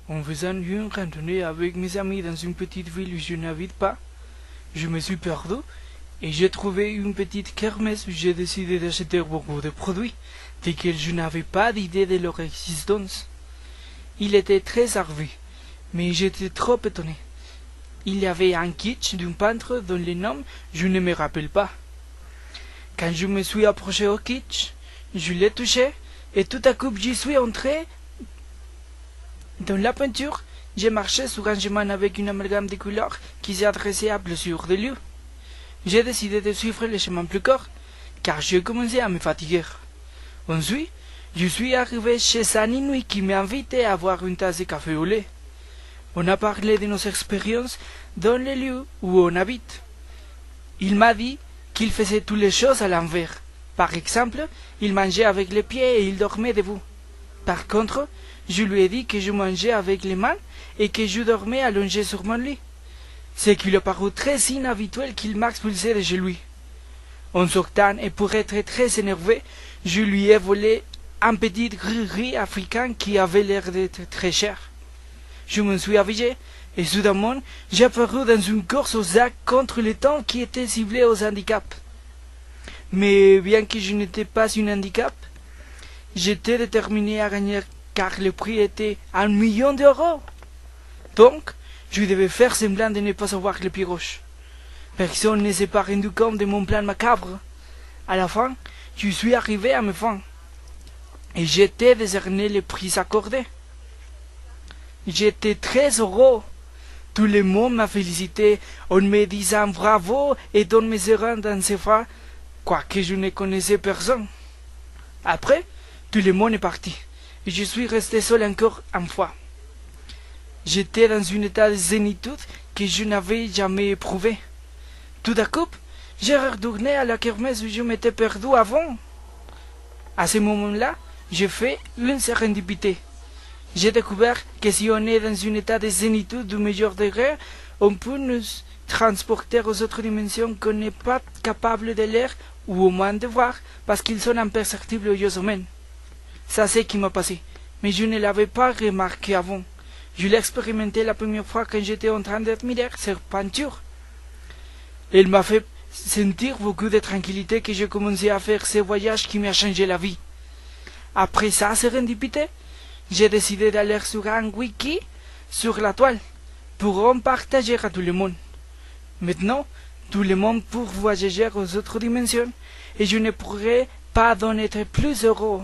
En faisant une randonnée avec mes amis dans une petite ville où je n'habite pas, je me suis perdu et j'ai trouvé une petite kermesse où j'ai décidé d'acheter beaucoup de produits desquels je n'avais pas d'idée de leur existence. Il était très servi, mais j'étais trop étonné. Il y avait un kitsch d'un peintre dont le nom je ne me rappelle pas. Quand je me suis approché au kitsch, je l'ai touché et tout à coup j'y suis entré dans la peinture. J'ai marché sur un chemin avec une amalgame de couleurs qui s'adressait à plusieurs de lieux. J'ai décidé de suivre le chemin plus court, car j'ai commencé à me fatiguer. Ensuite, je suis arrivé chez un Inuit qui m'a invité à boire une tasse de café au lait. On a parlé de nos expériences dans les lieux où on habite. Il m'a dit qu'il faisait toutes les choses à l'envers. Par exemple, il mangeait avec les pieds et il dormait debout. Par contre, je lui ai dit que je mangeais avec les mains et que je dormais allongé sur mon lit. Ce qui lui a paru très inhabituel qu'il m'expulsait de chez lui. En sortant et pour être très énervé, je lui ai volé un petit gris africain qui avait l'air d'être très cher. Je m'en suis habillé et soudainement j'ai apparu dans une course aux arcs contre le temps qui était ciblé aux handicaps. Mais bien que je n'étais pas un handicap, j'étais déterminé à gagner car le prix était 1 million d'euros. Donc, je devais faire semblant de ne pas savoir le piroche. Personne ne s'est pas rendu compte de mon plan macabre. À la fin, je suis arrivé à mes fins. Et j'étais décerné le prix accordé. J'étais très heureux. Tout le monde m'a félicité en me disant bravo et en me serrant dans ses bras, quoique je ne connaissais personne. Après, tout le monde est parti. Et je suis resté seul encore une fois. J'étais dans un état de zénitude que je n'avais jamais éprouvé. Tout à coup, j'ai retourné à la kermesse où je m'étais perdu avant. À ce moment-là, j'ai fait une sérendipité. J'ai découvert que si on est dans un état de zénitude du meilleur degré, on peut nous transporter aux autres dimensions qu'on n'est pas capable de lire ou au moins de voir parce qu'ils sont imperceptibles aux yeux humains. Ça c'est ce qui m'a passé, mais je ne l'avais pas remarqué avant. Je l'ai expérimenté la première fois quand j'étais en train d'admirer cette peinture. Elle m'a fait sentir beaucoup de tranquillité que j'ai commencé à faire ce voyage qui m'a changé la vie. Après ça, sérendipité, j'ai décidé d'aller sur un wiki sur la toile pour en partager à tout le monde. Maintenant, tout le monde peut voyager aux autres dimensions et je ne pourrais pas en être plus heureux.